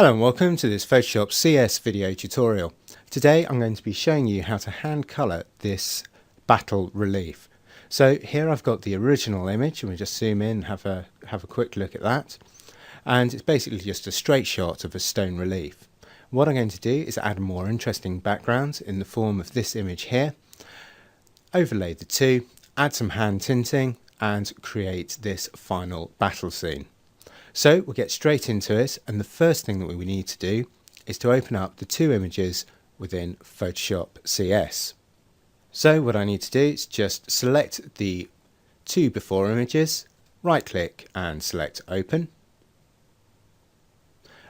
Hello and welcome to this Photoshop CS video tutorial. Today I'm going to be showing you how to hand colour this battle relief. So here I've got the original image, and we'll just zoom in and have a quick look at that. And it's basically just a straight shot of a stone relief. What I'm going to do is add a more interesting background in the form of this image here, overlay the two, add some hand tinting and create this final battle scene. So we'll get straight into it, and the first thing that we need to do is to open up the two images within Photoshop CS. So what I need to do is just select the two before images, right click and select open.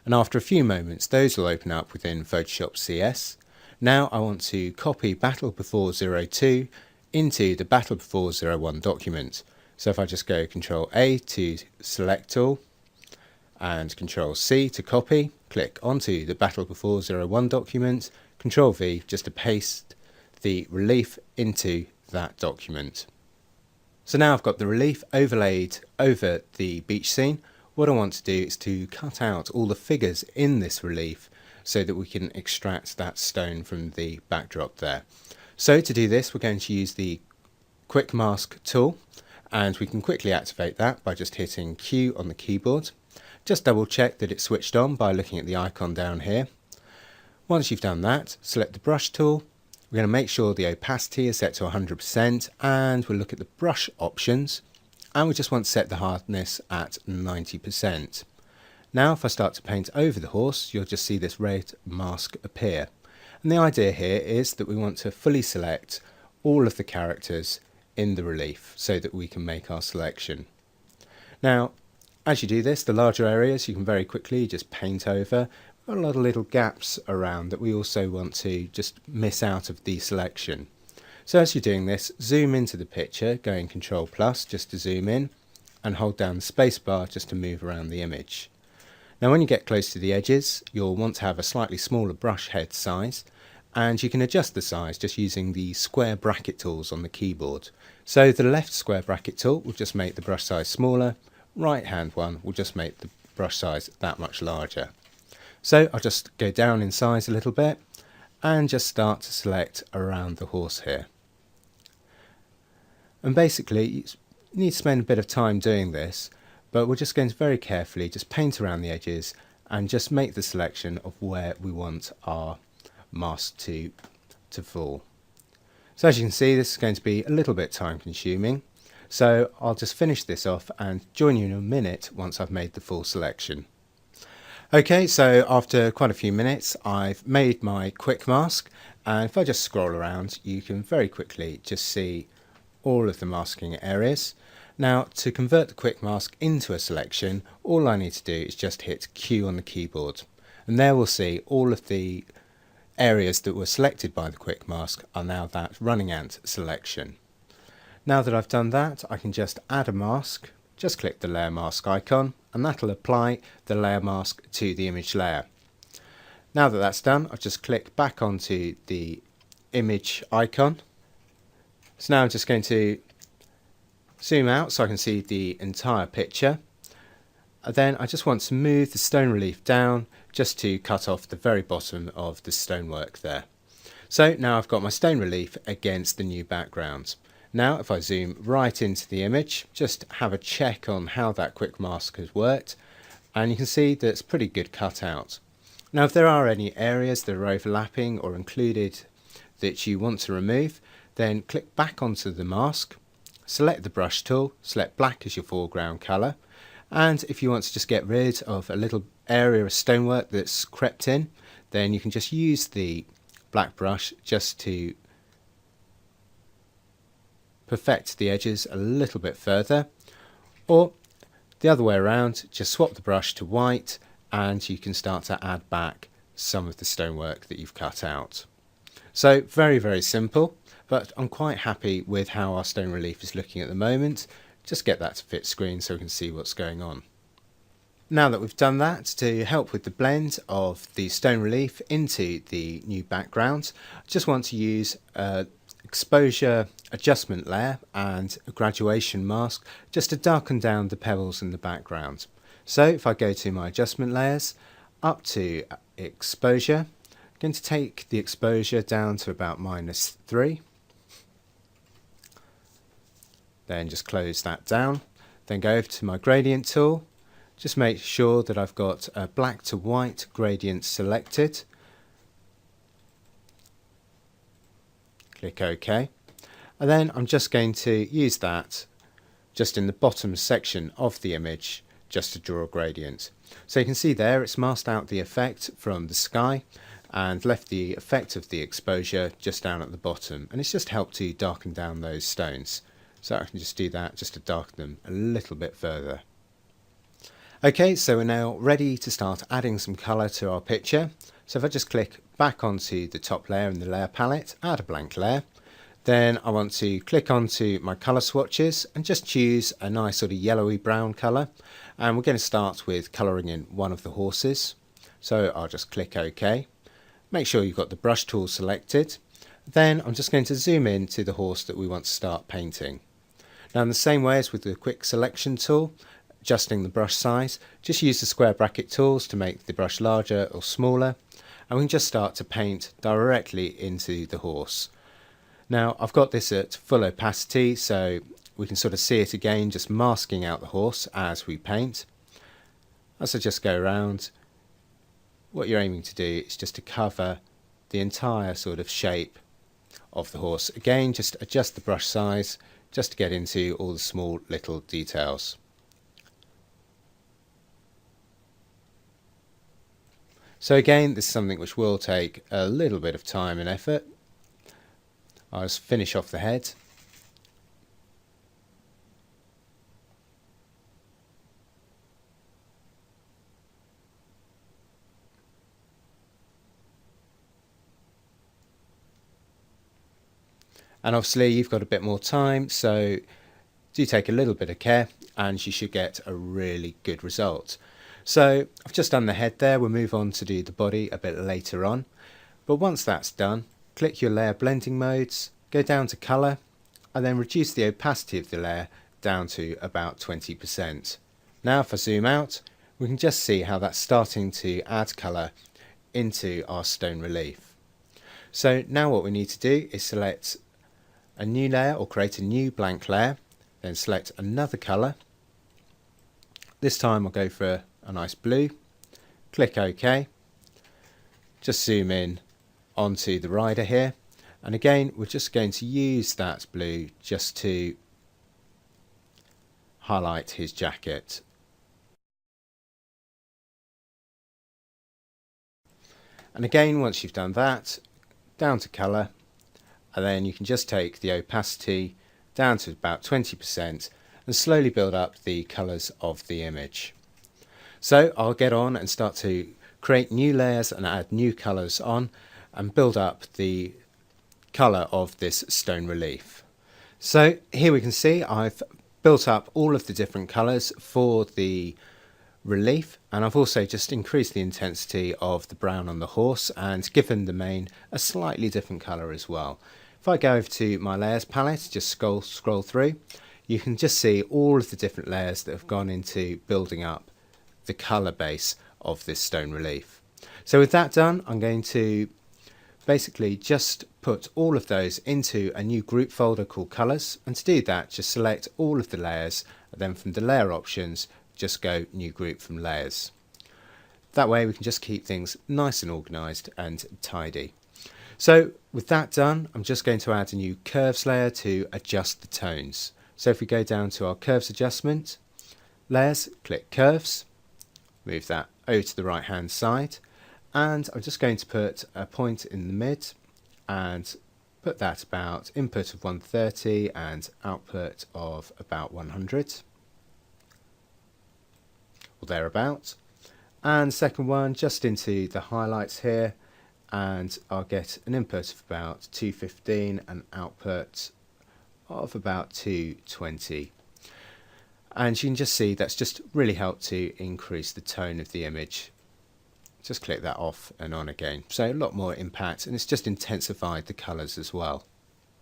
And after a few moments those will open up within Photoshop CS. Now I want to copy Battle Before 02 into the Battle Before 01 document. So if I just go Ctrl A to select all, and Ctrl C to copy, click onto the Battle Before 01 document, Ctrl V just to paste the relief into that document. So now I've got the relief overlaid over the beach scene. What I want to do is to cut out all the figures in this relief so that we can extract that stone from the backdrop there. So to do this we're going to use the Quick Mask tool, and we can quickly activate that by just hitting Q on the keyboard. Just double check that it's switched on by looking at the icon down here. Once you've done that, select the brush tool. We're going to make sure the opacity is set to 100%, and we'll look at the brush options, and we just want to set the hardness at 90%. Now if I start to paint over the horse, you'll just see this red mask appear. And the idea here is that we want to fully select all of the characters in the relief so that we can make our selection. Now as you do this, the larger areas you can very quickly just paint over. We've got a lot of little gaps around that we also want to just miss out of the selection. So as you're doing this, zoom into the picture, going Ctrl plus just to zoom in, and hold down the space bar just to move around the image. Now when you get close to the edges, you'll want to have a slightly smaller brush head size, and you can adjust the size just using the square bracket tools on the keyboard. So the left square bracket tool will just make the brush size smaller, right hand one will just make the brush size that much larger. So I'll just go down in size a little bit and just start to select around the horse here. And basically you need to spend a bit of time doing this, but we're just going to very carefully just paint around the edges and just make the selection of where we want our mask to fall. So as you can see, this is going to be a little bit time consuming. So I'll just finish this off and join you in a minute once I've made the full selection. Okay, so after quite a few minutes I've made my quick mask, and if I just scroll around you can very quickly just see all of the masking areas. Now to convert the quick mask into a selection, all I need to do is just hit Q on the keyboard, and there we'll see all of the areas that were selected by the quick mask are now that running ant selection. Now that I've done that, I can just add a mask, just click the layer mask icon, and that'll apply the layer mask to the image layer. Now that that's done, I'll just click back onto the image icon. So now I'm just going to zoom out so I can see the entire picture. And then I just want to move the stone relief down just to cut off the very bottom of the stonework there. So now I've got my stone relief against the new background. Now if I zoom right into the image, just have a check on how that quick mask has worked, and you can see that it's pretty good cut out. Now if there are any areas that are overlapping or included that you want to remove, then click back onto the mask, select the brush tool, select black as your foreground colour, and if you want to just get rid of a little area of stonework that's crept in, then you can just use the black brush just to perfect the edges a little bit further, or the other way around, just swap the brush to white and you can start to add back some of the stonework that you've cut out. So very simple, but I'm quite happy with how our stone relief is looking at the moment. Just get that to fit screen so we can see what's going on. Now that we've done that, to help with the blend of the stone relief into the new background, I just want to use exposure adjustment layer and a graduation mask just to darken down the pebbles in the background. So if I go to my adjustment layers, up to exposure. I'm going to take the exposure down to about -3. Then just close that down. Then go over to my gradient tool. Just make sure that I've got a black to white gradient selected. Click OK. And then I'm just going to use that just in the bottom section of the image just to draw a gradient. So you can see there it's masked out the effect from the sky and left the effect of the exposure just down at the bottom, and it's just helped to darken down those stones. So I can just do that just to darken them a little bit further. Okay, so we're now ready to start adding some colour to our picture. So if I just click back onto the top layer in the layer palette, add a blank layer, then I want to click onto my colour swatches and just choose a nice sort of yellowy brown colour, and we're going to start with colouring in one of the horses. So I'll just click OK. Make sure you've got the brush tool selected. Then I'm just going to zoom in to the horse that we want to start painting. Now in the same way as with the quick selection tool, adjusting the brush size, just use the square bracket tools to make the brush larger or smaller, and we can just start to paint directly into the horse. Now I've got this at full opacity, so we can sort of see it again, just masking out the horse as we paint. As I just go around, what you're aiming to do is just to cover the entire sort of shape of the horse. Again, just adjust the brush size just to get into all the small little details. So again, this is something which will take a little bit of time and effort. I'll just finish off the head. And obviously you've got a bit more time, so do take a little bit of care and you should get a really good result. So I've just done the head there. We'll move on to do the body a bit later on. But once that's done, click your layer blending modes, go down to colour, and then reduce the opacity of the layer down to about 20%. Now if I zoom out, we can just see how that's starting to add colour into our stone relief. So now what we need to do is select a new layer or create a new blank layer, then select another colour. This time I'll go for a nice blue, click OK, just zoom in onto the rider here, and again we're just going to use that blue just to highlight his jacket. And again, once you've done that, down to colour, and then you can just take the opacity down to about 20% and slowly build up the colours of the image. So I'll get on and start to create new layers and add new colours on and build up the colour of this stone relief. So here we can see I've built up all of the different colours for the relief, and I've also just increased the intensity of the brown on the horse and given the mane a slightly different colour as well. If I go over to my layers palette, just scroll through, you can just see all of the different layers that have gone into building up the colour base of this stone relief. So with that done, I'm going to basically just put all of those into a new group folder called colours, and to do that just select all of the layers, and then from the layer options just go new group from layers. That way we can just keep things nice and organised and tidy. So with that done, I'm just going to add a new curves layer to adjust the tones. So if we go down to our curves adjustment, layers, click curves, move that over to the right hand side, and I'm just going to put a point in the mid and put that about input of 130 and output of about 100 or thereabout. And second one just into the highlights here, and I'll get an input of about 215 and output of about 220. And you can just see that's just really helped to increase the tone of the image. Just click that off and on again. So a lot more impact, and it's just intensified the colours as well.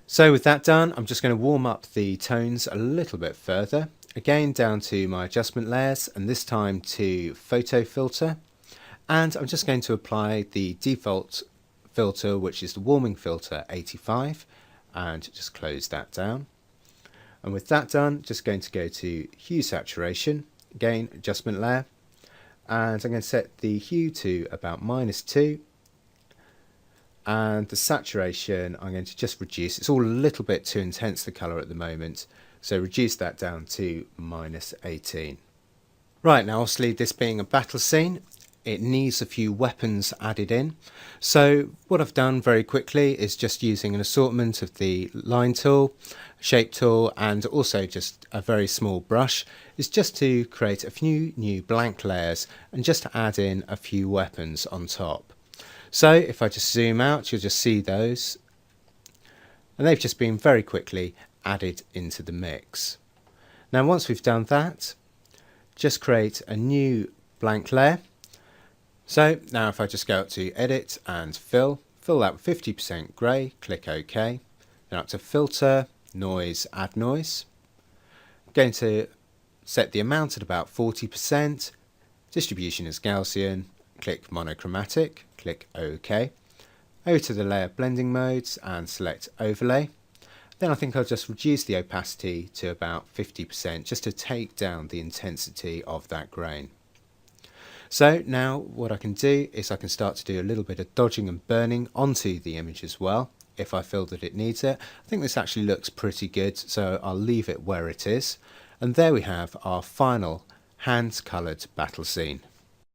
So with that done, I'm just going to warm up the tones a little bit further. Again, down to my adjustment layers, and this time to photo filter. And I'm just going to apply the default filter, which is the warming filter 85, and just close that down. And with that done, just going to go to hue saturation, again adjustment layer, and I'm going to set the hue to about -2, and the saturation I'm going to just reduce. It's all a little bit too intense, the colour at the moment, so reduce that down to -18. Right, now obviously this being a battle scene, it needs a few weapons added in. So what I've done very quickly is just using an assortment of the line tool, shape tool, and also just a very small brush, is just to create a few new blank layers and just to add in a few weapons on top. So if I just zoom out, you'll just see those, and they've just been very quickly added into the mix. Now once we've done that, just create a new blank layer. So now if I just go up to edit and fill that with 50% grey, click OK, then up to filter, noise, add noise. I'm going to set the amount at about 40%, distribution is Gaussian, click monochromatic, click OK. Over to the layer blending modes and select overlay. Then I think I'll just reduce the opacity to about 50% just to take down the intensity of that grain. So now what I can do is I can start to do a little bit of dodging and burning onto the image as well, if I feel that it needs it. I think this actually looks pretty good, so I'll leave it where it is. And there we have our final hand-coloured battle scene.